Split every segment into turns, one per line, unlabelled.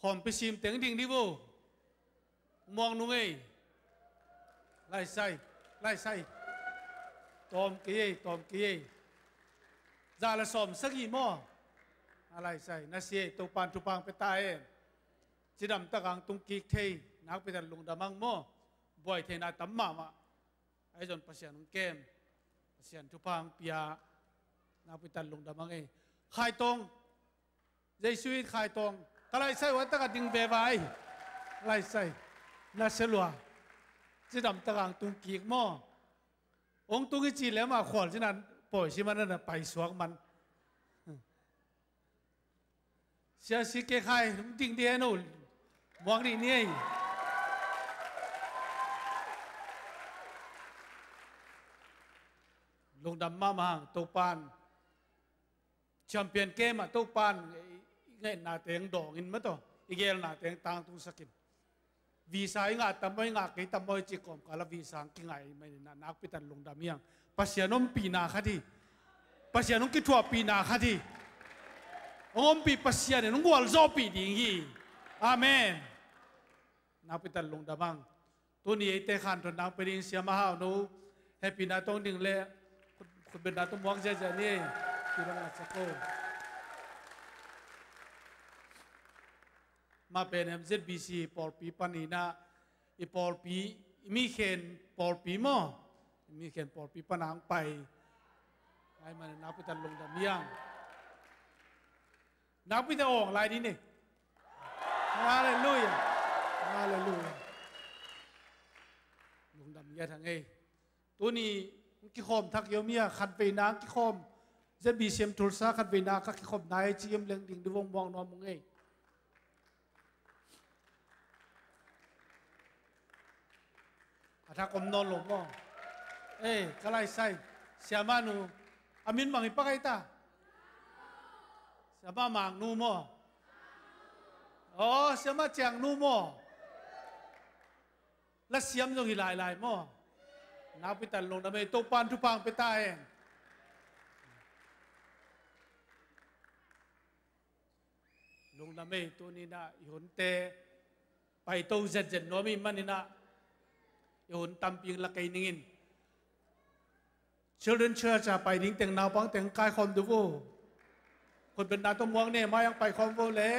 อมไปซิมเต็งดิ่งดิโวมองนุ่งเอ้ไล่ใส่ตอมกี้จาละสมสักกี่หม้ออะไรใส่นาเสียตัวปานทุปังไปตายจีดำตะกังตุงกีเทนักไปดันลงดามังหม้อบ่อยเทนาตั้มมาไอ้จนภาษาหนุ่มเกมภาษาทุปังปียนักไปดันลงดามังขายตรงใจชีวิตขายตรงก็ไล่ใส่วันตะกังดิ่งเบวายไล่ใส่นาเสลัวจีดำตะกังตุงกีหม้อองตุงกีจีแล้วมาขวดที่นั่นปล่อยชิมันนั่นไปสวงมันเสียสิเกใครดิ่งเดียนู่นมองดีนี่ลงดำมาตัวปานแชมเปี้ยนเกมตัวปานเงินหน้าเตียงดองอินมั้ยตัวอีเกลหน้าเตียงต่างตุงสกินวีซ่าอีกอ่ะตั้มไม่งากี่ตั้มไม่จิกอมกาลวีซ่ากี่ไงไม่นักพิจารณาลงดำยังภาษาโน้มปีนาคดีภาษาโน้มกิจวัตรปีนาคดีองค์ปีภาษาเนี่ยน้องวัวจอบปีดิ่งฮีอาเมนนักพิจารณาลงดำบังตัวนี้เตะขันตัวนักไปดิ่งเสียมาหาหนูให้ปีนาต้องดิ่งเล่คุณเป็นนาต้องมองเจเจนี่ที่เราจะโกมาเป็น MZBC ปอลปีปันนีนะอีปอลปีมีเข็นปอลปีมั้งมีเข็นปอลปีปนังไปไอ้มันนับไปตันลงดำยังนับไปตันออกลายนี้นี่ฮาเลลูยาลงดำยังทางไงตัวนี้กิคอมทักเยมียขัดไปนังกิคอม ZBC ทุลซาขัดไปนังกิคอมนายจีเอ็มเลี้ยงดิ่งดูวงมองนอนมงไงถ้าผมนอนหลงก็ก็ไล่ใส่เสียมานูอามินบางอีปะไก่ตาเสียมาหมางนูมั่วอ๋อเสียมาแจงนูมั่วและเสียมตรงอีหลายมั่วนับไปตันลงทำไมตัวปานทุพังไปตายลงทำไมตัวนี้นะหนเตไปตัวเจ็ดโนมีมันนี่นะยนตำปิงละไกนิ่ง Children Church ไปดิ้งแต่งนาวปังแต่งกายคอมดูโวคนเป็นนาตัวมวงเนี่ยมายังไปคอมโวเล่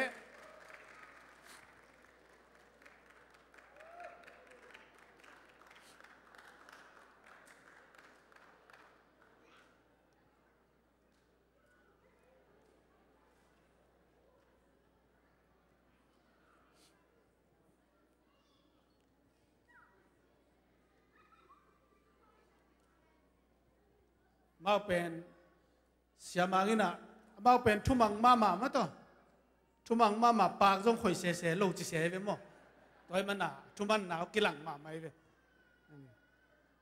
มาเป็นเสียมางี้นะมาเป็นทุ่มังมาตัวทุ่มังมาปากจงข่อยเสียโลกจะเสียไปมั้งตัวมันน่ะทุ่มันหนาวกิหลังมาไม่ไป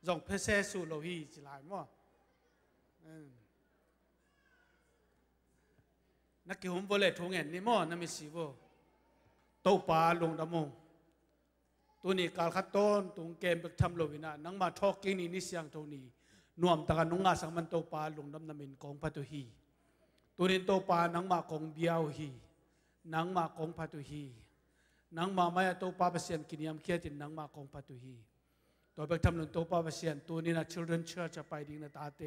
จงเพเสสูโลหีจิลายมั้งนักกิฮุมโบเลทุ่งเงินนี่มั้งนั่นไม่สิบ่ตัวปลาลงดำมงตัวนี้การขัดต้นตุงเกมไปทำโลวินะนังมาทอกกิ้งนี่เสียงตัวนี้นวมตะกันนุ่งอาสังมันโตปาลงดำน้ำมินกองพัตุฮีตัวนี้โตปานังมากองเบียวฮีนังมากองพัตุฮีนังมาไม่โตปาเปเซียนกินยามเคียตินนังมากองพัตุฮีตัวไปทำหนึ่งโตปาเปเซียนตัวนี้นะ Children Church จะไปดิ้งนาตาเต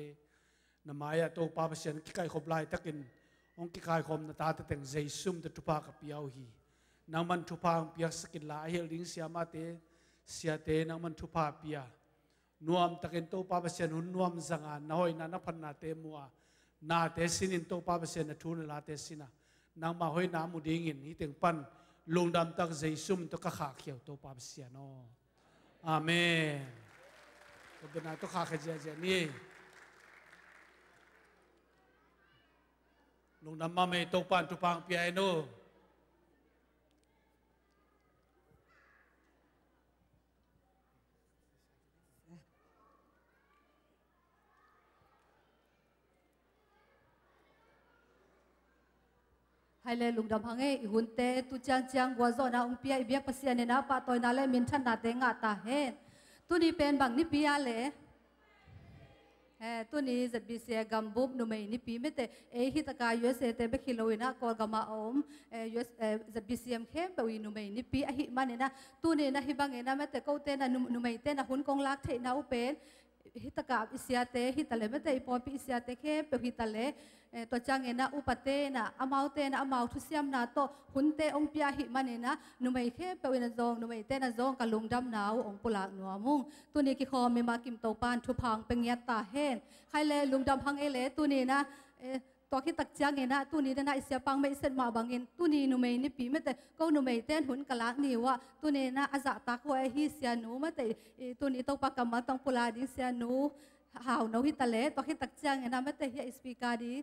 นมายโตปาเปเซียนกิไก่ขบลายตะกินองกิไก่ขบนาตาเตแต่งใจซุ่มตะทุพากับเบียวฮีนังมันทุพาเปียสกินลาเฮลดิ้งเสียมาเตเสียเตนังมันทุพาเปียนวมตะเกินโตปาเปเซียนหุ่นนวมสังหารน้อยนันพันนาเตมัวนาเตสินินโตปาเปเซียนทุนลาเตสินะนางมาห้อยน้ำมุดิ้งินฮิตึงปันลงดำตักใจซุ่มตัวกขาเขียวโตปาเปเซียนอาเมนตัวเป็นนาตัวขาเขียวเจนี่ลงดำมาไม่โตปันตุปังเปียโน
ให้เลยลุงดำพังเอหุ่นเตตุจังวัวโซนาองเปียเบียกเสียนนะปะตอยนาเลมินทันนาเตงาตาเฮตุนี่เป็นบางนิปิยาเล ตัวนี้จะบิเสียกัมบุบนุไม่นิปีไม่แต่ฮิตกา USA แต่เบคิโลวินะกอลกามาอมUS จะบิเสียมเข้มไปวินุไม่นิปีอหิมันเนี่ยนะตัวนี้นะฮิบังเนี่ยนะไม่แต่เขาเต้นนะนุไม่เต้นนะหุ่นกองลักเทนะอุเป็น hitaka isiate hitale mete ipopi isiate ke pe hitale to changena upate na amaute na amau thusiam na to hunte ongpia hi manena numai ke pe wena zong numai te na zong kalungdam nau ong pulak nuamung tuni ki khom me ma kim to pan thu phang pengyat ta hen khaile lungdam hang ele tuni na to ki tak chang ena tu ni na isya pang mai sen ma bangin tu ni nu mai ni pi mete ko nu mai ten hun kala ni wa tu ni na aza ta ko hi sia nu mate tu ni to pa kam tang pula di sia nu hau no hi tale to ki tak chang ena mate hi speaker di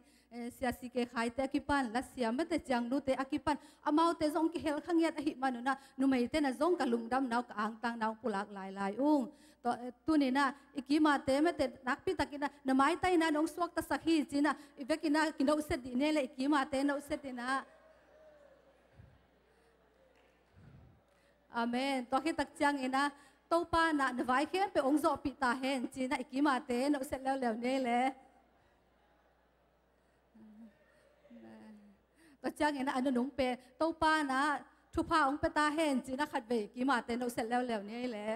sia si ke khai te ki pan la sia mate chang nu te akipan amau te zong ki hel khangiat hi manuna nu mai te na zong kalung dam nau ka ang tang nau pulak lai lai ung tu ni na ikima te mete nakpi takina na mai tai na nong swak ta sakhi china ivekina kino set di ne le ikima te no set na amen to ki tak chang ina to pa na vai khen pe ong zo pi ta hen china ikima te no set lew lew ne le to chang ina anu nong pe to pa na thu pa ong pe ta hen china khat ve ikima te no set lew lew ne le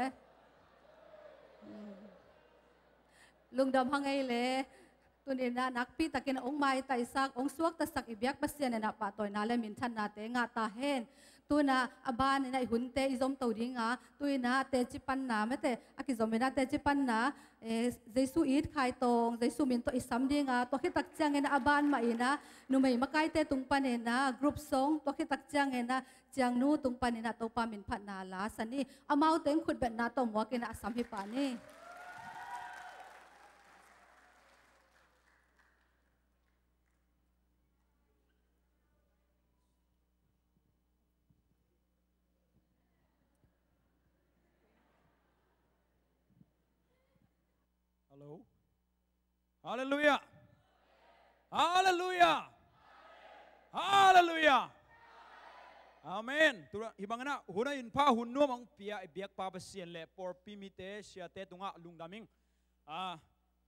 lung dam hang ai le tu ni na nak pi takin ong mai tai sak ong suak ta sak ibyak pasien na pa toy na le min than na te nga ta hen tu na aban na hun te izom to dinga tu na te chi pan na me te akizom na te chi pan na jesu it khai tong jesu min to isam dinga to ki tak chang na aban ma ina nu mai makai te tung pan na group song to ki tak chang na chang nu tung pan na to pa min phat na la sani amau teng khut bet na to mo ke na asam hi pa ni
Hello. Hallelujah. Hallelujah. Hallelujah. Amen. Tura hibangana huna inpa hunno mang pia biak pa pasien le por pimite sia te tunga lungdaming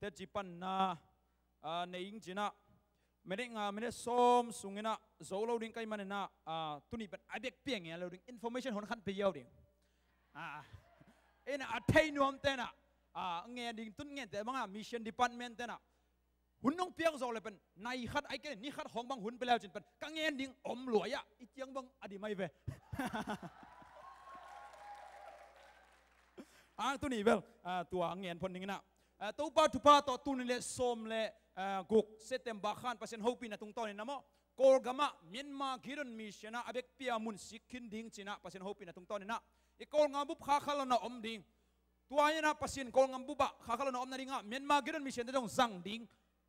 te jipan na neing jina meding mene som sungina zolo ding kai manena tuni ban abek piang ya loading information hon khan pe yaw ding ena athai nuam tena nghe đình tuân ngheแต่บางmission department แต่น่ะหุ่นน้องเปียงโซเลยเป็นนายขัดไอ้แก่นี่ขัดของบางหุ่นไปแล้วจนเป็นกังเงินดิ่งอมหลวยอ่ะอีเจียงบางอดีไม่เว้ตัวนี้เวลตัวเงินพนนึงนะตัวป้าทุป้าตัวตุนเล่สมเล่กุกเซตเต็มบ้านเปอร์เซ็นต์ฮูปีนะตรงต้นนี่นะมั้งโกลกามะเมียนมากิรันมิชนะอเบกเปียมุนสิกินดิ่งจีน่ะเปอร์เซ็นต์ฮูปีนะตรงต้นนี่นะอีโกลงาบุบขาขลันนะอมดิ่งตัวนี้นะpasien kol ngam buba khakala na om na ringa Myanmar giran mission te dong zang ding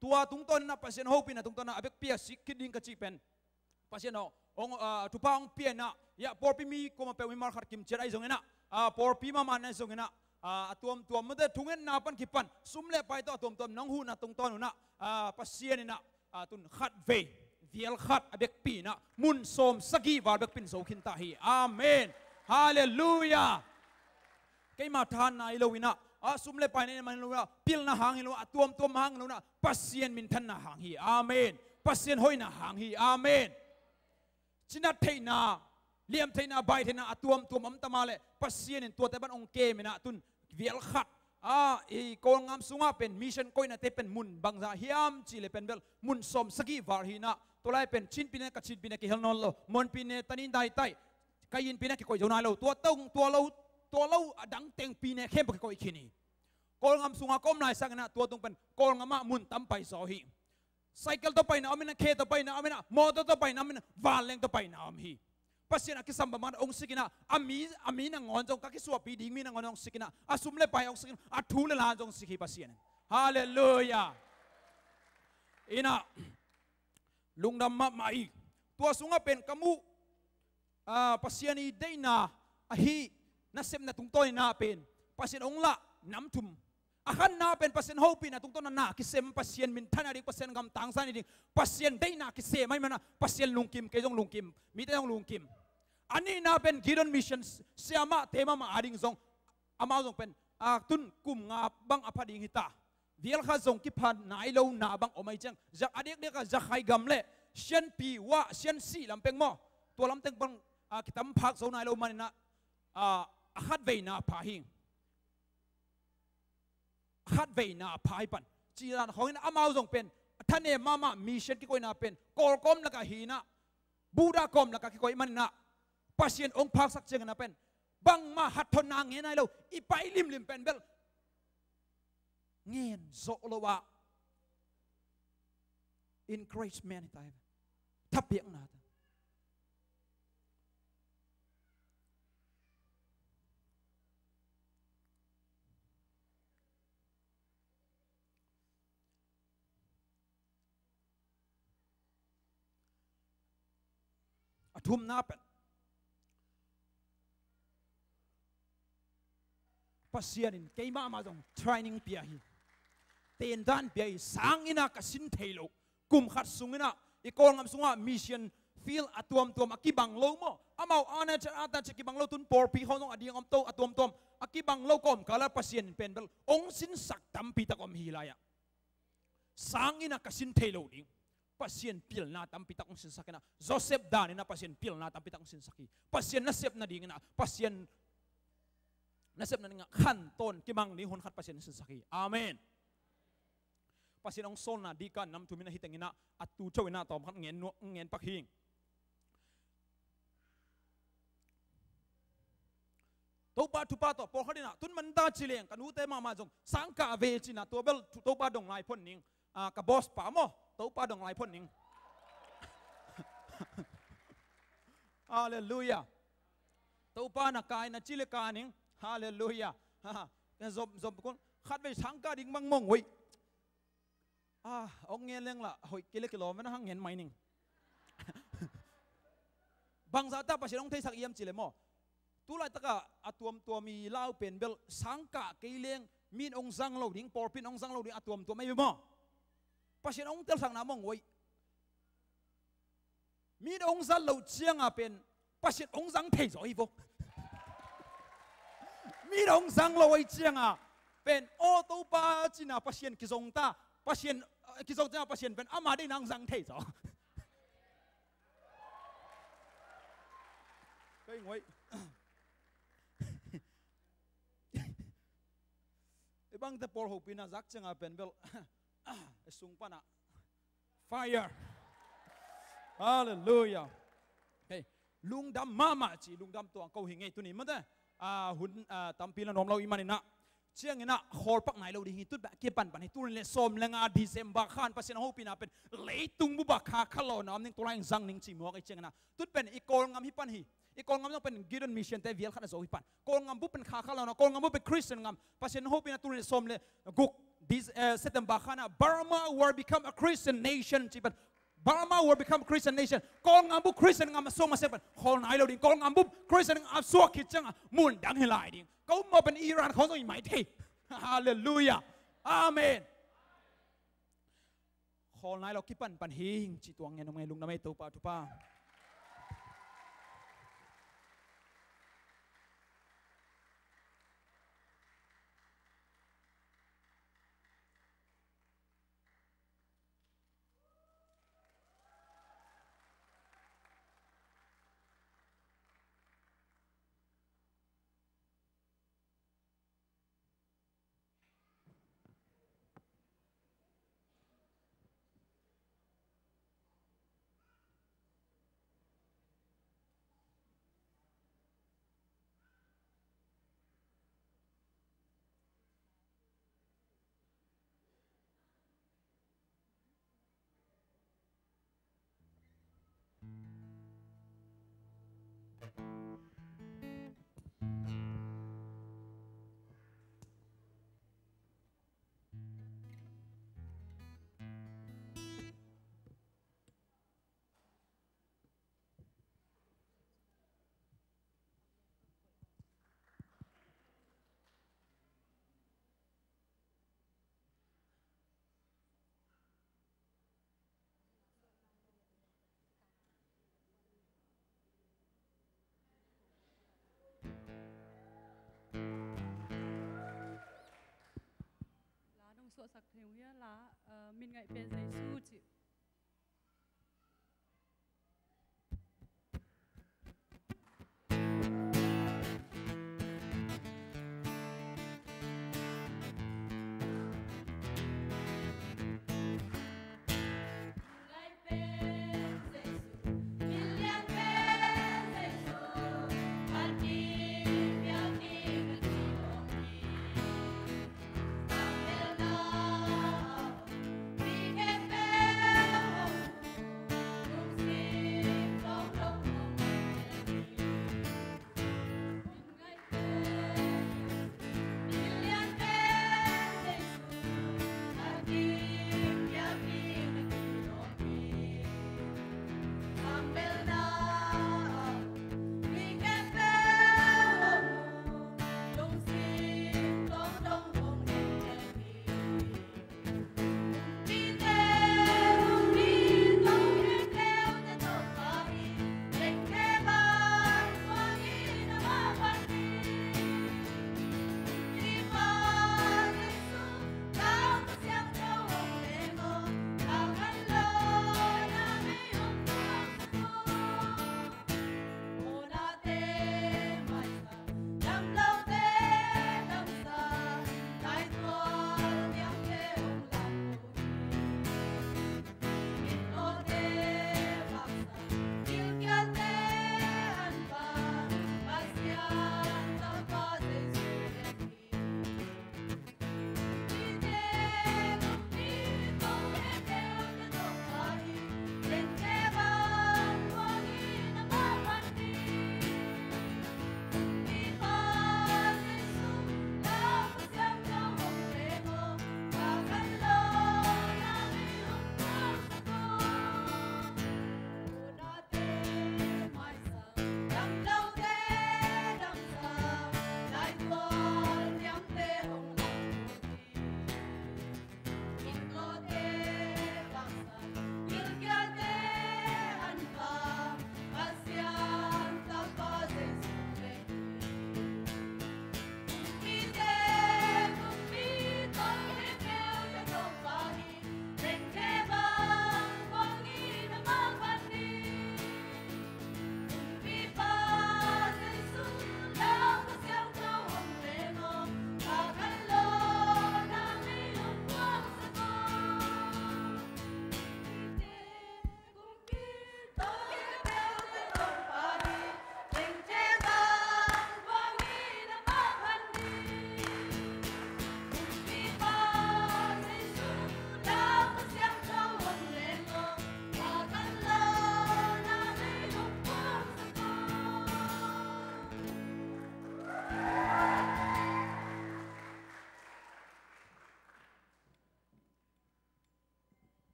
tua tungton na pasien hopi na tungton na abek pia sikiding ka chipen pasien no ong tupang pia na ya porpi mi ko ma pe mi mar khat kim cher ai zongena porpi ma man na zongena tuam made thungen na pan kipan sumle pai to tuam nong hu na tungton na pasien na tun khat ve viel khat abek pi na mun som sagi war abek pin zo khin ta hi amen hallelujah kay mathan na ilawina sumle pa ni man ilawina pil na hang ilawina tuam hang ilawina pasien min than na hang hi amen pasien hoi na hang hi amen chinat theina liam theina bai theina tuam am tamale pasien in tua te ban ong ke mena tun vial khat e kol ngam sunga pen mission koina te pen mun bangza hiam chile pen bel mun som sagi var hi na tolai pen chin pine ka chin pine ki helnon lo mon pine tanin dai tai kayin pine ki koi jona lo tua tong tua loตัวเราดังเต็งปีเนี่ยเข้มไปก็อีกทีนี้กอลงามสุงาก้มนายสักนะตัวตรงเป็นกอลงามมุนตั้มไปสอฮีไซเคิลต่อไปนะเอาไม่นะเคต่อไปนะเอาไม่นะมอเตอร์ต่อไปนะเอาไม่นะวาเลงต่อไปนะเอามีปัสยานะคิดสัมบัติองสิกินะอามีนะงอนจงกักคิดสวบปีดิ้งมีนะงอนองสิกินะอาสุมเลไปองสิกินะอาทูเลลานจงสิกิปัสยานะฮาเลลูยาอินะลุงดำมาไม่ตัวสุงาเป็นกมูปัสยานีได้นะอาฮีna sem na tungtoy na pen pasien ongla namtum akan na pen pasien hopi na tungton na kisem pasien min thanari pasien gam tangsan ding pasien dei na kise mai mana pasien lungkim ke jong lungkim mi te jong lungkim ani na pen giron mission siama tema ma ading jong ama jong pen tun kum nga bang apading hita vial kha zong ki phan nai lo na bang omai chang jak adek dek jak khai gam le sian pi wa sian si lam peng mo to lam teng bang kitam phak zo nai lo man na khat ve na pha hing khat ve na phai pan chi ran khong na amao zong pen thane mama mission ki koi na pen kol kom la ka hi na buddha kom la ka ki koi man na pasien ong phak sak cheng na pen bang ma hat thon na nge nai lo i pai lim lim pen bel ngien zo lo wa encouragement tai thap piang na athum na pen pasien in keima ma jong training pia hi ten dan pia hi sang ina ka sin thailo kum khat sungina i kol ngam sunga mission feel atuam tuam akibang lo mo amau ana cha ata cha kibang lo tun por pi honong ading om to atuam tom akibang lo kom kala pasien pen bel ong sin sak tam pi ta kom hilaya sang ina ka sin thailo ding pasien pil na tam pi ta kong sin sakina Joseph dan na pasien pil na tam pi ta kong sin saki pasien na sep na ding na pasien nasib na nga kanton kimang ni hon khat pasien sin saki amen pasien ong sol na di kan nam tu mina hitengina at tu chawina tom khat ngen pakhing to pa tu pa to por khadina tun man ta chileng kanu te ma jong sangka ve china to bel to pa dong lai phon ning ka boss pa mo to pa dong lai phon ning hallelujah to pa na kai na chile ka ning hallelujah cái dòm con khát về sáng ca đinh măng mông vậy ông nghe lên là hồi kia lấy cái lò mà nó hăng nghẹn mày nè bằng giá ta bà sẽ ông thấy sắc yếm chỉ lấy mò tu lại tất cả tuom mi lao pen bel sáng ca cái lên min ông răng lâu đinh por pin ông răng lâu đinh tuom mấy mò bà sẽ ông tel sang nam mông vậy min ông răng lâu chiang pen bà sẽ ông răng thấy rồi vô mi dong sang lo ai chiang pen ô tô pa china pasien kizong ta pasien kizong ta pasien pen ama de nang sang thei zo cái ngoi bang te por hopina zak changa pen bel sung pana fire hallelujah hey lung dam mama chi lung dam tuang ko hingai tu ni ma ta hun tampi la nom lo imani na chiang ina khol pak nai lo di hi tut ba ke pan pan tu le som lenga December khan pasen ho pina pen leitung bu ba kha khalo nam ning tulaing zang ning chi mo ka chiang na tut pen i kol ngam hi pan hi i kol ngam no pen given mission te vial khan zo hi pan kol ngam bu pen kha khalo na kol ngam bu pen Christian ngam pasen ho pina tu le som le guk this September khana Burma will become a Christian nation chi pan Burma will become Christian nation. Kol ngambu Christian ngam so masepan. Kol nai lo ding. Kol ngambu Christian ngam so kitchang mun dang hilai ding. Kau mo pen Iran kau so imai te. Hallelujah. Amen. Kol nai lo kipan pan hing chi tuang ngai lung namai tu pa.
min ngai pe zai su chi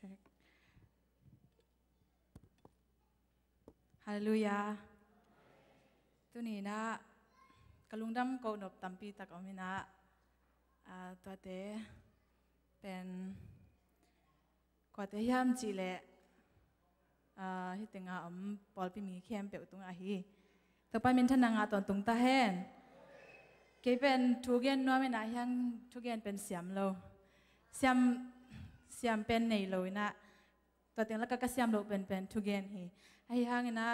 check. Hallelujah. Tu ni na kalungdam ko nop tampi tak omina tua te pen ko te yam chi le hi tenga pol pi mi khem pe utung a hi to pa min thana nga ton tung ta hen ke pen thu gen no me na hyang thu gen pen siam lo siam pen nei lo na to teng la ka siam lo pen thu gen hi ai hang na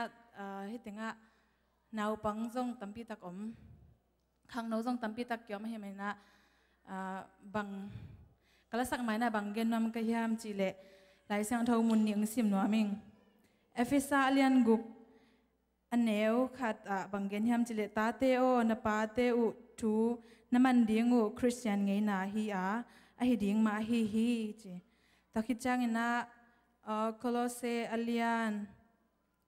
hi tenga nau pang zong tampi tak om khang no zong tampi tak kyom he mai na bang kala sak mai na bang gen nam ka hiam chi le lai sang tho mun ning sim no ming efisa alian gup aneu khat bang gen hiam chi le ta te o na pa te u thu naman ding u christian ngei na hi a hi ding ma hi chi takhi chang ina kolose alian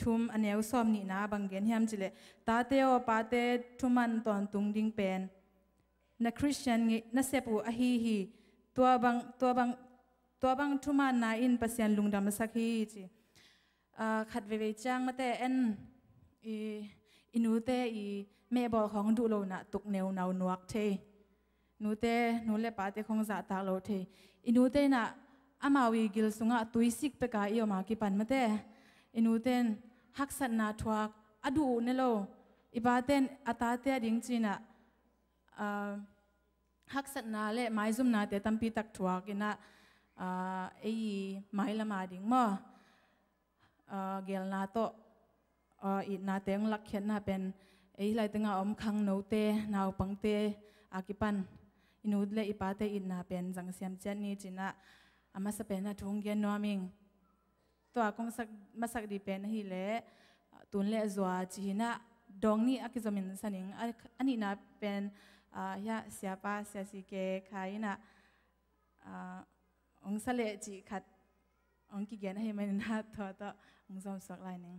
thum aneu som ni na bang gen hiam chi le ta te o pa te thuman ton tung ding pen na christian na sepu a hi tua bang thuman na in pasian lungdam sakhi chi khat ve chang mate en inu te i me bol khong du lo na tuk neu nau nuak the นูเตนูเลปาเตคงจะตากโลเทอินูเตน่ะอามาวิกิลสุงะตุยสิกเปกาอิโอมากิปันมาเตอินูเตนฮักสันนาทวักอดูเนโลอิบาเตนอัตาเตดิงจีน่ะฮักสันนาเลไม้ซุมนาเตตัมปีตักทวักอินะไอ้ไม้ละมาดิงมั้เกลนาโตอีนาเตงลักเขียนนาเป็นไอ้ไรตึงอมคังโนเตนาวปังเตอากิปันอินูเลอิปาเตอินาเป็นจังเสียมเจนนี่จีน่ะอามาสเปนนะทุ่งเย็นนัวมิงตัวกงสักมาสักดีเป็นฮิเลตุนเลจัวจีน่ะดองนี่อากิจมินสันิงอันนี้น่ะเป็นยาเสียป้าเสียสีเกขายน่ะองสะเลจีขัดองกิเกนให้มันน่าตัวต่อองสมสักลายหนึ่ง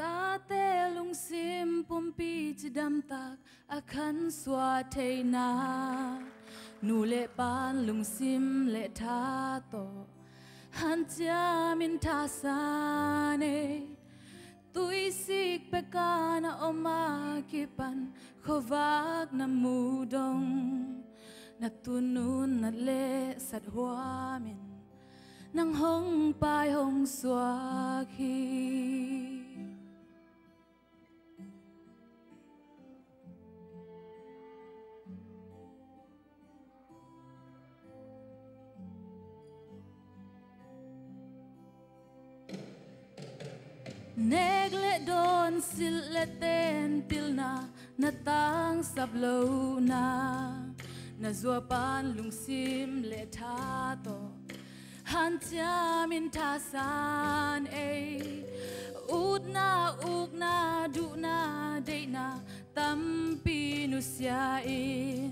ตาเตลุงซิมปุ่มปีจิดำตักอาคันสวาเทนานูเลปานลุงซิมเลทาโตหันจามินทาสาเนตุยสิกเปกานาอมากิปันขวากนามูดงนัตุนุนนัดเลสัดหัวมินนังหงปายหงสวาคีเนกเลโดนสิลเลเตนติลนานาตังสับโลนานาจัวปานลุงซิมเลทาโตหันจามินทาสานเออูดนาดูนาเดนาตัมปีนุสยาอิน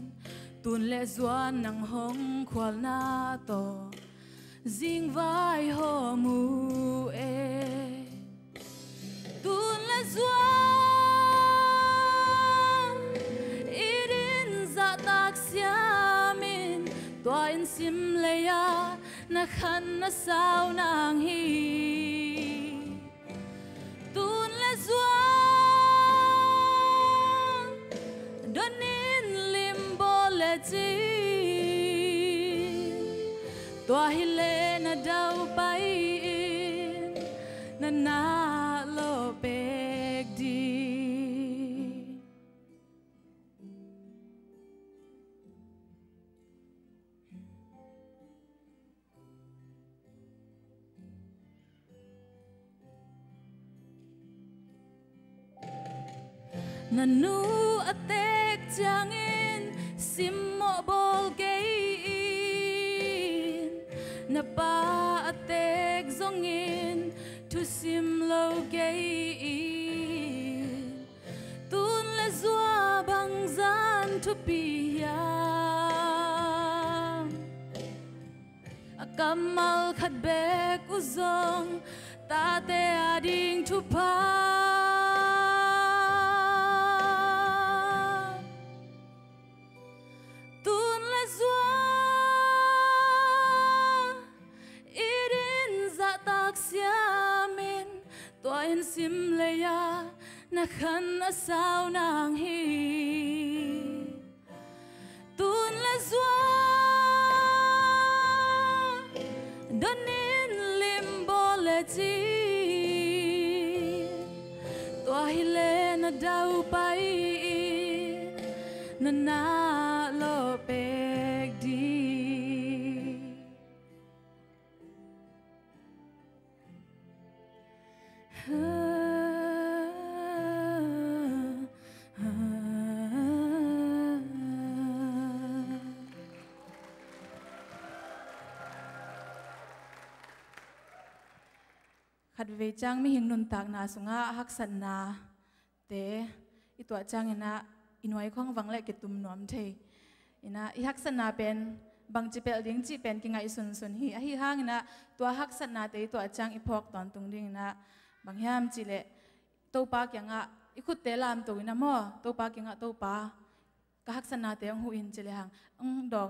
ตุนเลจวนนังหงควาลนาโตจิงไวโฮมูเอตุนเลจวนอีดินจะตักเสียมินตัวอินซิมเลยานักขันนัสาวนางฮีตุนเลจวนดอนินลิมโบเลจีตัวฮิเลนดาวไปนันนาโลเบกดีนันนูอเตกจังอินซิมโมบอลเกอินนับปาอเตกซงอินทุซิมโลเกอินตุนเลจัวบังซันทุปียามกำมัลขัดเบกุซงตาเตอดิงทุพาตัวอินซิมเลยานักขันอาสาวนางฮีตุนละจวนดอนินลิมโบเลจีตัวฮิเลนดาวไปนันนาโลเปกดีขัดเวจังไม่หิงนุนตากนาสุงะฮักสันนาเตอีตัวจังอินะอินไว้ข้องวังเล็กตุมนวมเทอินะอีฮักสันนาเป็น บางจีเปลดิ้งจีเป็นกิงไงสุนฮีอหิหางนะตัวฮักสันนาเตยตัวจังอีพอกตอนตุงดิ้งนะบางยามจีเละตัวปากยังอีคุดเตลามตัวนะมั่วตัวปากยังตัวปากฮักสันนาเตยงหูอินจีเละหางดอง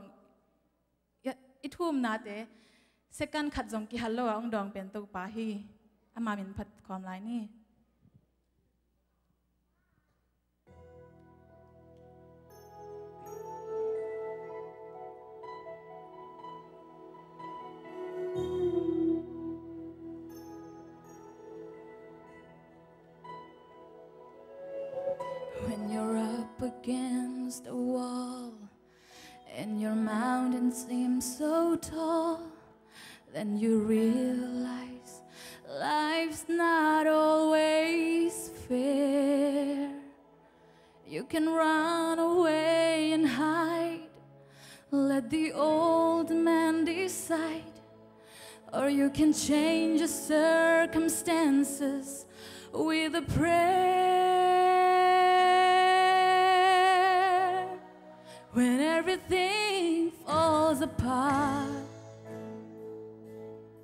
อีทุ่มนาเตเซกันขัดจงกิฮัลโหลดองเป็นตัวปาฮีอามามินพัดความลายนี่ When you're up against the wall and your mountain seems so tall, then you realize life's not always fair. You can run away and hide, let the old man decide, or you can change your circumstances with a prayer. When everything falls apart,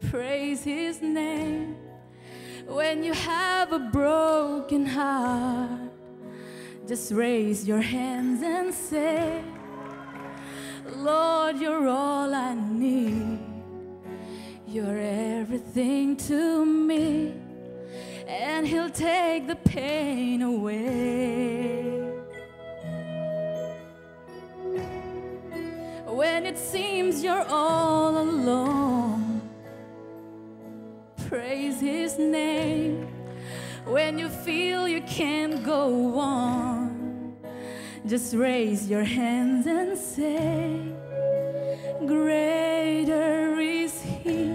praise His name. When you have a broken heart, just raise your hands and say, Lord, you're all I need. You're everything to me, and He'll take the pain away. When it seems you're all alone, praise His name. When you feel you can't go on, just raise your hands and say, greater is He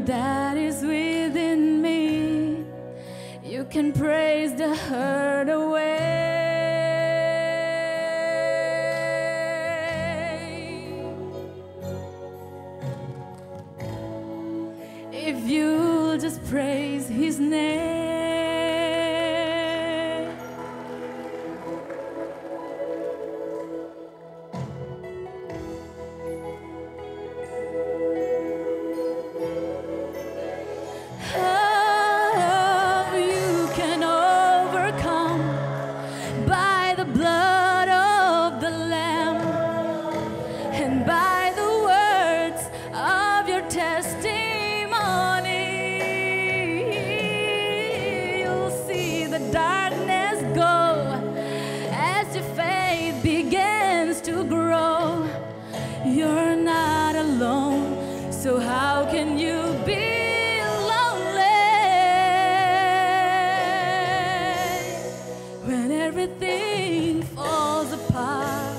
that is within me. You can praise the hurt away. If you'll just praise His name. Oh, you can overcome by the blood of the Lamb and by the words of your testimony. You'll see the darkness go as your faith begins to grow. You're not alone, so how can you be when everything falls apart?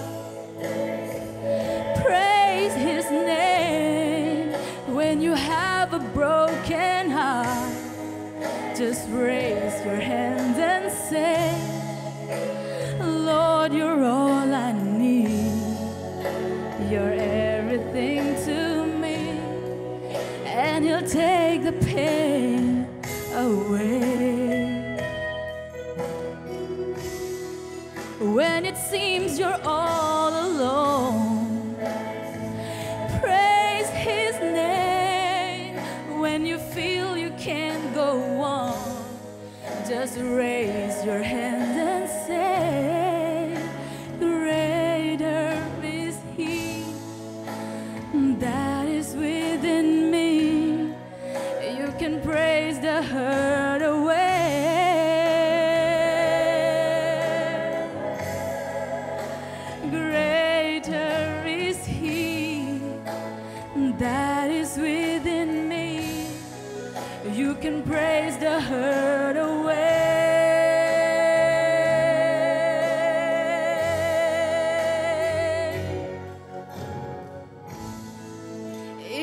Praise His name. When you have a broken heart, just raise your hands and say, Lord, you're all I need. You're everything to me, and He'll take the pain away. When it seems you're all alone, praise His name. When you feel you can't go on, just raise your hands and say, greater is He that is within me. You can praise the hurt away. Greater is He that is within me. You can praise the hurt away.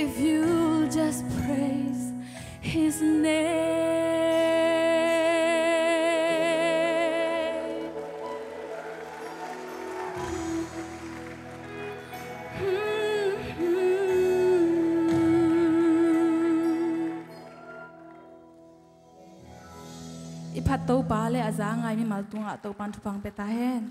If you just praise His name. Ipat tau pa le azangai mi maltunga tau pan tupang petahen.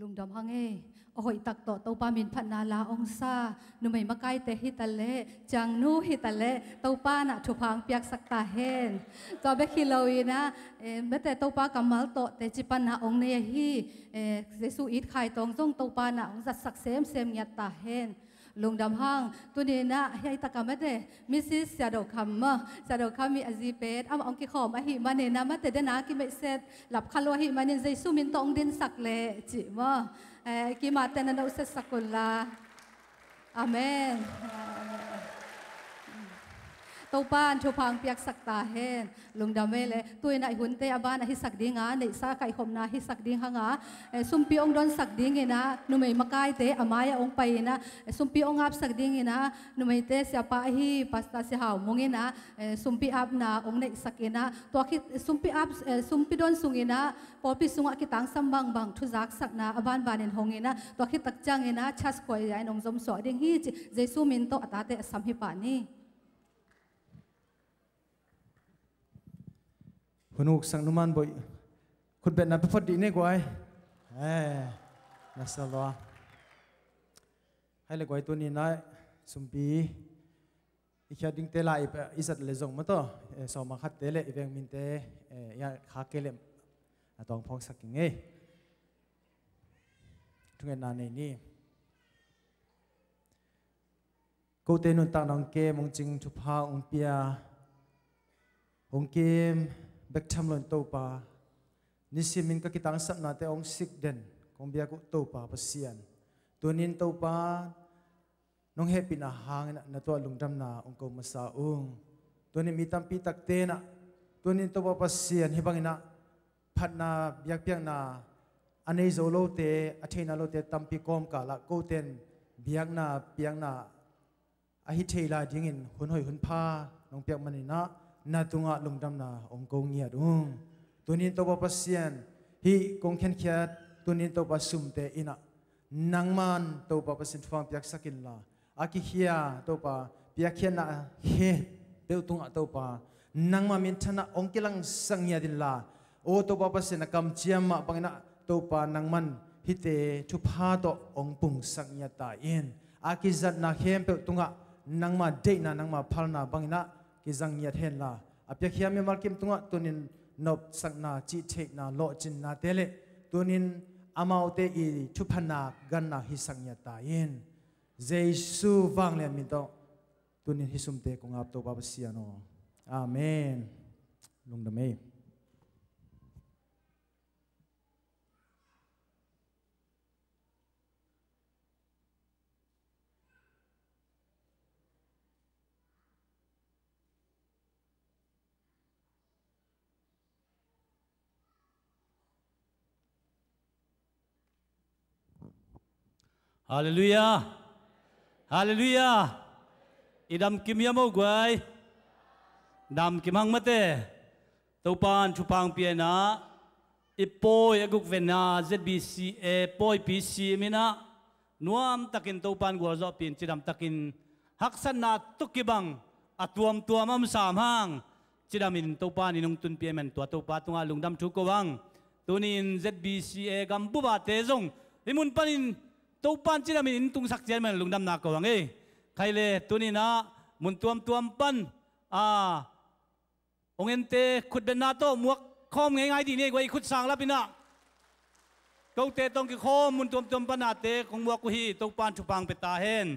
ลุงดำฮังเอโอ้ยตักโตเต้าปามินพันนาลาองซาหนูไม่มาไกลแต่ฮิตาเล่จังนูฮิตาเล่เต้าปาน่ะทุพังเปียกสักตาเฮนตัวเบคิโลอีนะเมื่อแต่เต้าปากำมัลโตแต่จิปันนาองเนียฮีเจสูอิดไข่ตองจงเต้าปาน่ะองจัดสักเซมยัดตาเฮนลุงดำห้างตัวนี้นะให้ตะกำไม่ได้มิสซิสจะดอกคำมาจะดอกคำมีอาจีเป็ดเอาองกิขอมหิมันเนี่ยนะมาแต่เดนะกิไม่เสร็จหลับคาโลหิมันเนี่ยใจสู้มินตองดินสักเล่จิมากิมาแต่นั้นเราเสร็จสักคนละอาเมนตัวป้านชูพังเปียกสักตาเฮนลุงดำเมเลยตัวน่ะหุ่นเตะบ้านฮิสักดิ้งอ่ะในสาไก่ขมนาฮิสักดิ้งหางอ่ะสุมปีองดอนสักดิ้งนะนุ่มไม่มาไกลเตะอามายองไปนะสุมปีองอับสักดิ้งนะนุ่มไม่เตะเสียป้าฮีปัสตาเสียหาวมงนะสุมปีอับนะองในสักนะตัวคิดสุมปีอับสุมปีดอนสุงนะพอปีสุงอ่ะคิดตั้งสัมบังบังทุจักสักนะบ้านเห็นหงนะตัวคิดตักจังนะชัสคอยไอ้น้องจมสอดิ้งฮีเจสูมินโตอัตเตะสัมหิปานี
คุณอุกสังนุมันบ่อยคุณเป็นนักพอดีนี่กว่านักสลวะให้เลยกว่าตัวนี้นะสมปีอีกแค่ดิ้งเตล่าอีสัตเลจงมาต่อสองมาขัดเตล่อีเวงมินเตยาขาเกลมต้องพอกสักยังไงทุกอย่างในนี้กูเตนุนตางน้องเกมองจิงทุพาองเปียองเกมเบกทำหล่นตัวปานิสิมินก็คิดตั้งสับนาแต่องสิกเดนคงเบียกุตัวปาพัศยันตัวนินตัวปาน้องเฮปินาหางนะตัวลุงดำนาองกูมาสาอุงตัวนี้มีตั้มปีตักเตนะตัวนินตัวปาพัศยันฮิบังนะพัดนาเบียกเบียงนาอันนี้โซโลเตอเทนาโลเตตั้มปีกอมกาละกูเตนเบียกนาเบียงนาอหิเทลาดิ้งินหุ่นหอยหุ่นผ้าน้องเปียกมันนี่นะนาตุงะลงดำนาองกงเงียดุงตัวนี้ตัวปัสยันฮีกงเขียนเขียดตัวนี้ตัวปัสสุมเตอินะนังมันตัวปัสยันฟังเปียกสักินลาอากิเฮียตัวปะเปียกเขียนนะเฮเดือดตุงะตัวปะนังมามินชนะองกิลังสังเงียดินลาโอตัวปัสยันกำเจียมมาปังนะตัวปะนังมันฮิเตทุพาตัวองปุงสังเงียตาอินอากิจัดนะเฮมเปตุงะนังมาเดนะนังมาพัลนาปังนะกิจังยัดเห็นละอาเปียขี้มีมาร์กิมตุงะตัวนินนบสักนาจีเทกนาโลจินนาเตเลตัวนินอามาอุเตอีทุพนากันนาฮิสังยัดตายินเจสุฟังเลียนมิโตตัวนินฮิสุมเตกงอับตัวบาบเสียโนอาเมนลุงดำเม
ฮาเลลูยาฮาเลลูยาอีดำกิมยามเอาไว้ดำกิมหังมาเตตัวปานชุพังเปียนะอีปอยกุกเวน่า ZBCA ปอย PC มินะนวมตักินตัวปานกัวจอปินจีดำตักินฮักษณะตุกิบังอัตวมตัวมัมสามห้างจีดำมินตัวปานินงตุนเปียมันตัวปาตุงาลุงดำชุกวังตัวนี้ ZBCA กัมบุบาเตจงอิมุนปานินตัวปันจีนมีอินตุงสักเจนมันลุงดำนักวังใครเลยตัวนี้นะมุนตัวปันองเอ็นเตขุดเป็นนาโต้หมวกคอมง่ายๆดีนี่กว่าขุดสางแล้วพี่นะตัวเตต้องกี่คอมมุนตัวปันนาเตของหมวกกุฮีตัวปันชุปังเป็นตาเห็น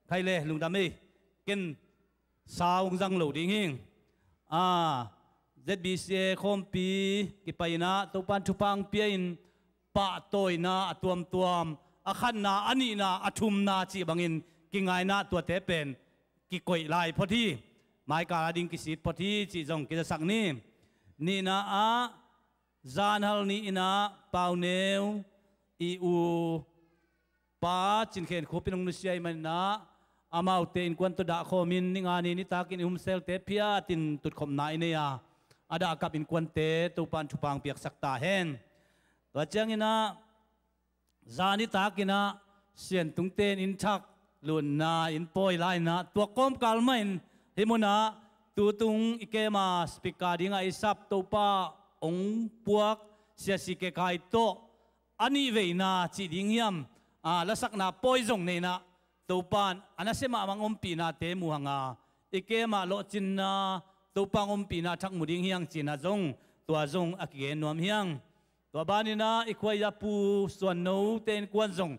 ใครเลยลุงดำกินสาวงจังเหลวดิ้งหิงZBCA คอมปีกี่ไปนะตัวปันชุปังเปียนปะโตยนะตัวอาขันนาอันนี้นาอทุมนาจีบังอินกิงไงนาตัวเตเป็นกิกอยลายพอที่หมายการดิ่งกิสิทพอที่จีจงกิจสักนี่นาจานฮัลนี่นาเปาเนวอูป้าจินเขนโคปินองนุเซียมันนะอามาอุเตอินควันตัวดาโคมินนิงานีนิตากินหุมเซลเตพิอาตินตุดขมนายเนียอาดากับอินควันเตตัวปันชุปังเปียกสักตาเฮนตัวเจ้างินะจานิตากินะเสียนตุงเตนอินชักลุนนาอินปอยไลนะตัวก้มกาลไม่เฮมุนะตัวตุงอิเกมาสปิกาดิงไอซับตัวป้าองปวกเสียสิเกไกโต อันนี้เวน่าจีดิ่งยำละสักนาปอยจงในนะตัวปานอันนั้นเสมามังอมปีนาเตมูหังอีเกมาโลจินนาตัวปังอมปีนาทักมุดิ่งเฮียงจีนาจงตัวจงอักเกนนวมเฮียงตัวบ้านนี่นะอีกวยยาปูส่วนโนเตนกวนจง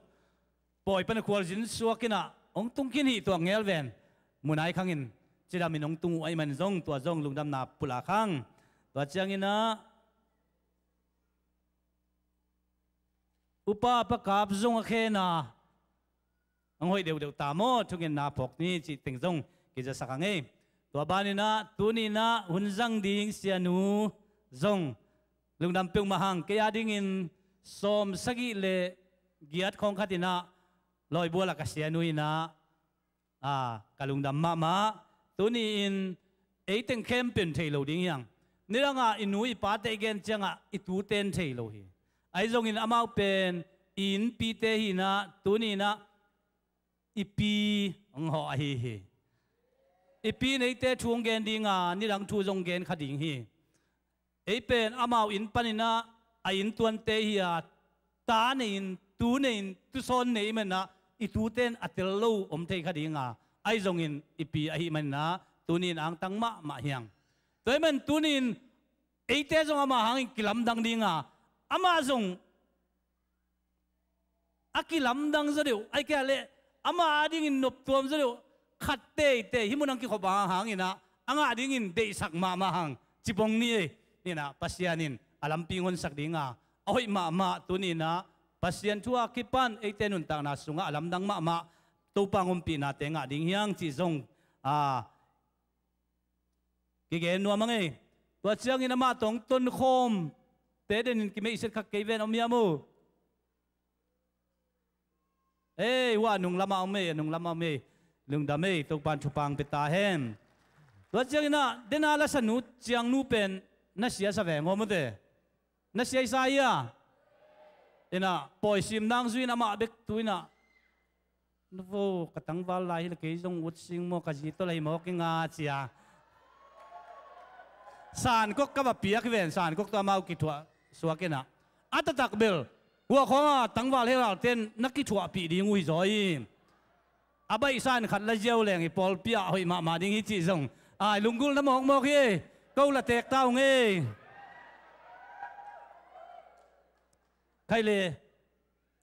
ปอยเป็นควอลจินสัวกินะองตุงกินหีตัวเงลเวนมุนายขังอินจีดามินองตุงไอมันจงตัวจงลุงดำนาปุลาขังตัวเจียงอินะอุปาปกาบจงเขนาอังหอยเดียวตามอทุกเงินนาพกนี้จิติงจงกิจสักเงตัวบ้านนี่นะตัวนี้นะหุ่นจังดิ่งเสียนูจงลุงดำเปียงมาหังเกียดิ่งอินสมสกิเลเกียรติของขัดินะลอยบัวละกเสียนุยนะกลุงดำมาตัวนี้อินติงเข้มเป็นเทโลดิ่งยังนี่ละอินุยปาเตเกนจังอิตูเตนเทโลฮีไอ้จงอินอามาเป็นอินปีเตหินะตัวนี้นะอีปีองหอฮีอีปีในเตช่วงเกนดิ่งนี่หลังทูจงเกนขัดดิ่งฮีไอ้เป็นอามาอินปันนะอินตัวนเตหิตาในอินตูในอินตุซอนในมันนะอีตูเตนอัตโลอมเทขัดดิ่งไอ้จงอินอีปีไอ้มันนะตัวนี้อังตั้งมาเฮียงตัวมันตัวนี้ไอ้เตจงอามาหังกิลำดังดิ่งอามาจงอากิลำดังซะเดียวไอ้แกเล่อามาดิ่งอินนบตัวซะเดียวขัดเตหิมุนังกิขบหังอินะอังอาดิ่งอินเดสักมาหังจิบงนี่นะปัสยานินอาลัมปิงอนสักดิ่งเอาให้มาตัวนี้นะปัสยันทัวคิปันไอเตนุนต่างนาสุงอาลัมดังมาตัวปังอมปีนาเตงดิ่งยังจิจงกิเกนนัวมังเอตัวเชียงอินมาตรงต้นโคมเตเดนินกิไม่อิสระเกเวนอมยามูว่านุ่งละมาอมเมนุ่งละมาเมลุงดำเมตัวปันชุปังเปตาเฮมตัวเชียงอินะเดนาลาสนุเชียงนูเป็นนักเสียสเวงงอมเดนักเสียสายเอ็นะปอยซิมนางซุยนะมาเบกตุยนะนูโวกตังวาลายเลกจงอุดซิงโมกจิตเลยโมกิงาเชียสารก็กบเปียกเวนสารก็ตัวมากิทัวสวกินะอัตตักเบลหัวของตังวาลเฮราเต้นนักกิทัวปีดิ่งอุยจอยอาใบสารขัดละเจียวแรงไอปอลเปียหอยมาดิ่งฮิจิจงลุงกุลน้ำหมอกโมกี้กูละเตกเต้าเงี้ใครเลย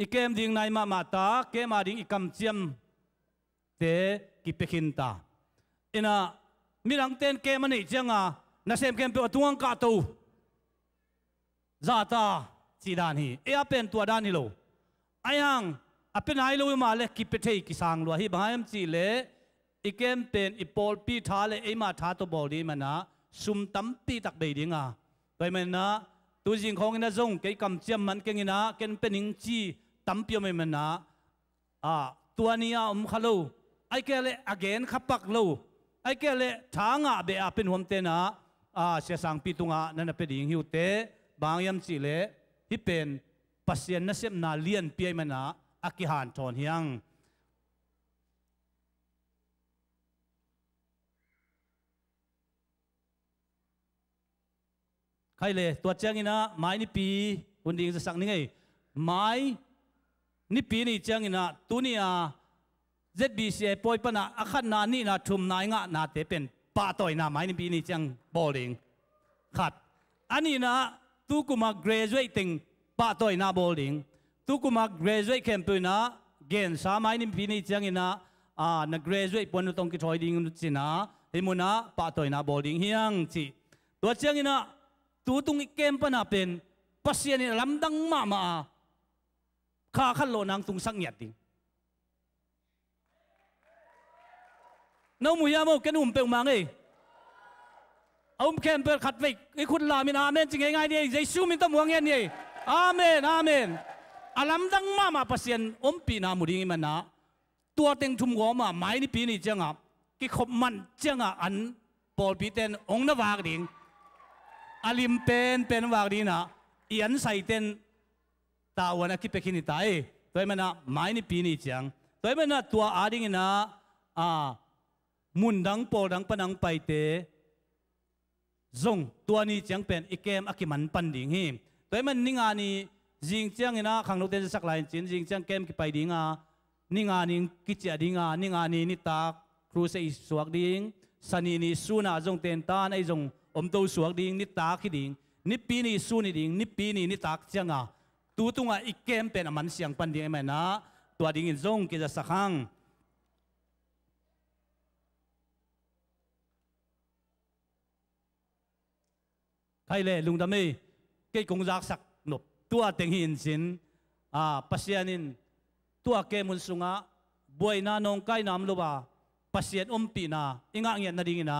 อีเกมดิ่งในมาตาเกมมาดิ่งอีกำเจียมเตกิเปขินตาอินะมีหลังเต้นเกมมันนี่จังน่าเซมเกมเป็นตัวงกาตูซาตาจีดานีเป็นตัวดานิโลไอ้ยังเป็นไฮโลมาเล็กกิเปเทกิสังลัวฮิบหายมจีเลอีเกมเป็นอีปอลปีทาเลมาทาตัวบอลดีมันนะซุมตั้มปีตักเบดิ่งไปมันนะตัวจริงของอินะจงเกี่ยกำเจียมมันเก่งนะเก่งเป็นหิงจีตั้มเปียวมันนะตัวนี้ขลุ่ยไอ้แกเล่อเกนขับปักลูไอ้แกเล่ทางเบียเป็นหัวเตนะเสียสังปีตุงนั่นเป็นหิงหิวเตบางยามจีเล่ที่เป็นปัสยันนัสเซมนาเลียนเปียมันนะอากิหันทอนเฮียงใครเลยตัวเจ้างี้นะไม้นี่ปีคนดีจะสั่งนี่ไงไม้นี่ปีนี่เจ้างี้นะตัวนี้ZBC ปอยปนะอาคันนานี่นะทุ่มนายงะนาเตเป็นป่าต่อยนะไม้นี่ปีนี่จังบอลเองขัดอันนี้นะตุกุมา graduating ป่าต่อยนะบอลเองตุกุมา graduate แคมป์นะเกณฑ์สาไม้นี่ปีนี่จังงี้นะนะ graduate ปนตรงกิจอยดิ้งจีนะเห็นมั้ยนะป่าต่อยนะบอลเองเฮียงจีตัวเจ้างี้นะตัวตรงเกมปนาเป็นปัสยานี่ลำดังมาข้าขันโลนังตุงสังเงียดดิน้องมุยามเอาแกนุ่มเปลมังเอ้เอาแคมเปขัดไว้ไอ้คุณลามินอาเมนจริงไงเนี่ยใจสู้มินตั้มวงเงี้ยนี่อาเมนอาเมนอาลำดังมาปัสยานปีนามุดิงมันนะตัวเต็งทุ่มหัวมาไม้นี่ปีนี่จังกิขบมันจังอันปอลปีเต็นองนวากดิ่งอาลิมเป็นวากดีนะอีอันใส่เต็นตาวันคิดไปคิดนี่ตายตัวมันนะไม้นี่ปีนี่จังตัวมันนะตัวอาดิ่งนะมุนดังโปดังปนังไปเตจงตัวนี้จังเป็นอีเกมอากิมันปันดิ่งฮีตัวมันนิ่งานี่ jing chiang ina khang lo ten sak lai chin jing chiang kem ki pai dinga ninga ning ki chia dinga ninga ni ni tak kru se suak ding sani ni suna jong ten tan ai jong om to suak ding ni ta ki ding ni pi ni su ni ding ni pi ni ni tak chianga tu tunga ikem pen aman siang pan ding mai na tua ding in zong ki ja sakhang khai le lung dam ei ke kong jak sak nop tua teng hin sin pasianin tua ke mun sunga boy na nong kai nam lo ba pasian pi na inga ngian na ding ina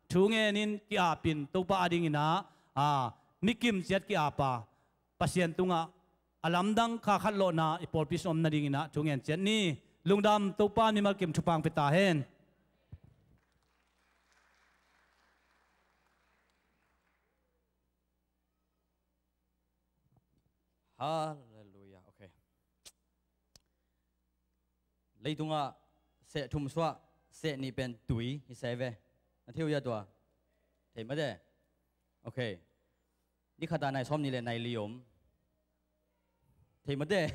thu nge nin ki a pin to pa ading ina nikim chet ki apa pasian tunga alam dang kha khat lo na ipol pi som na ding ina thu ngen chet ni lungdam to pa ni mal kim thupang pe ta hen
Hallelujah. Okay. Lấy tung à sẽ thum xóa sẽ ni bên túi hi sẽ về. Nó thiếu ya tua. Thế mà đấy. Okay. Đi khát này xóm ni lên này liom. Thế mà đấy.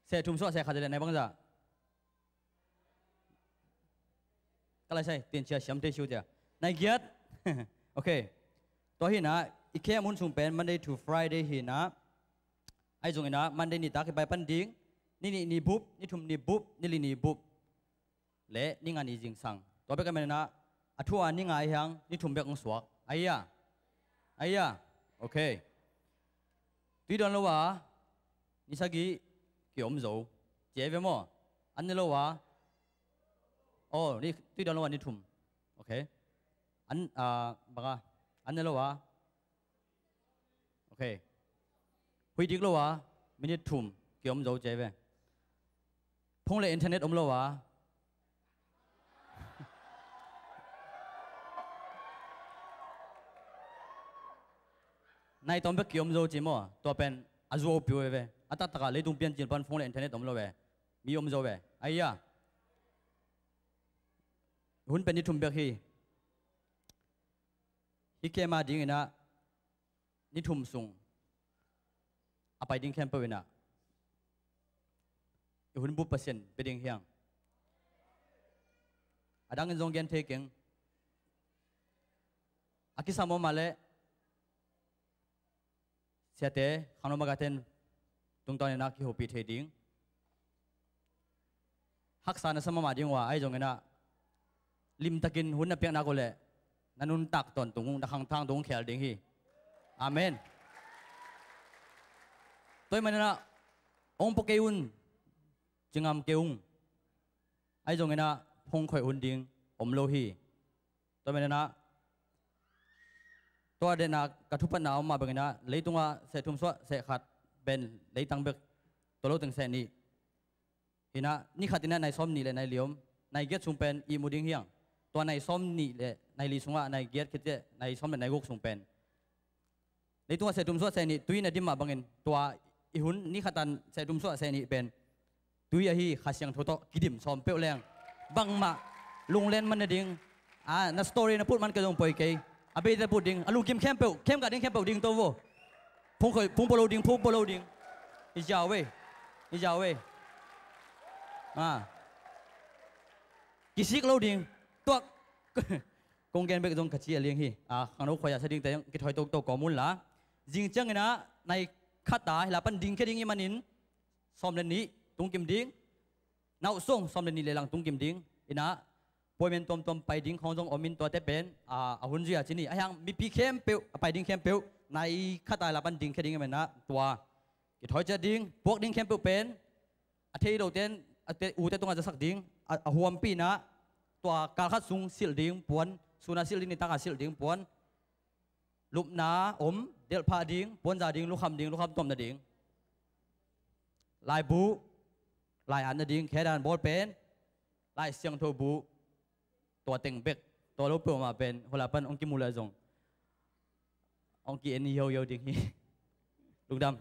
Sẽ thum xóa sẽ khát lên này bằng gì? Cái này sai tiền chia sắm thế siêu chưa? Này giết. Okay. Tôi hiện à Ikea muốn sung pen Monday to Friday hi na ai dùng na Monday ni ta cái bài pan ding ni búp ni thum ni búp ni li ni búp lẽ ni ngani jing sang to be ka men na athua ni ngai hang ni thum bek ng suak aya okay tuy don lo wa ni sagi ki om zo je ve mo an ni lo wa oh ni tuy don lo wa ni thum okay an baga an ni lo wa okay. Huy điếc lâu à, mình thùm, kiểu ông giấu chế về. Phong lệ internet ông lâu à. Này tóm biết kiểu ông giấu chế mà, tôi bên azu opio về. Ata taka lấy tung biên chiến pan phong lệ internet ông lâu về, mi ông giấu về. Ai ya, hun bên đi thùm biết hi. Hi kia mà đi na. Ni thum sung apai ding khem pawina ihun bu pasien beding hiang adang zong gen taking akisamo male siate khano magaten tungton na ki hopi the ding haksa na sama ma ding wa ai jong ena lim takin hun na pek na ko le nanun tak ton tung na khang thang dong khel ding hi Amen. Tôi mà na ông po keun chingam keung ai jong ena phong khoi un ding om lo hi tôi mà na to de na ka thupan na ma bangina leitunga se thum so se khat ben leitang bek to lo teng se ni ina ni khatina nai som ni le nai liom nai get sung pen I muding hiang to nai som ni le nai li sunga nai get khite nai som le nai gok sung pen lấy tua sẽ trúng số xe nị tuy là đi mà bằng hình tua ihun ní khát tan sẽ trúng số xe nị bên tuy là hi khát xiang thô to kí điểm xóm bẹo leng bằng mà lung lên mình đinh na story na put man cái dòng bồi cây bây giờ put đinh lung kim kem cả đinh kem bẹo đinh to vô phung khởi phung bolo đinh đi giàu về kí xích lâu đinh tuộc công gen bẹo dòng khát chia liêng hi khang nấu khoai sẽ đinh tới cái thỏi to có muốn lá riêng chăng na này khát ta là pan ding cái ding imanin som lên ní tung kim ding nạo song som lên ní le lang tung kim ding ina poi men tom pai ding khong jong omin to te pen hun zia chini ayang mi pi khem pe pai ding khem pe này khát ta là pan ding cái ding imana tua cái thoi cha ding pok ding khem pe pen thei đầu tiên u te tung sak ding huam pi na tua kal khat sung sil ding puan suna sil ding ni ta sil ding puan lụp ná del pha ding buôn gia ding lúc khăm tom na ding lại bú lại ăn na ding khe đàn ball pen lại xiang thô bú tua tình bek tua lốp bự mà pen hồi là pen ông kim mù lại dùng ông kia ni yo ding hi lục đam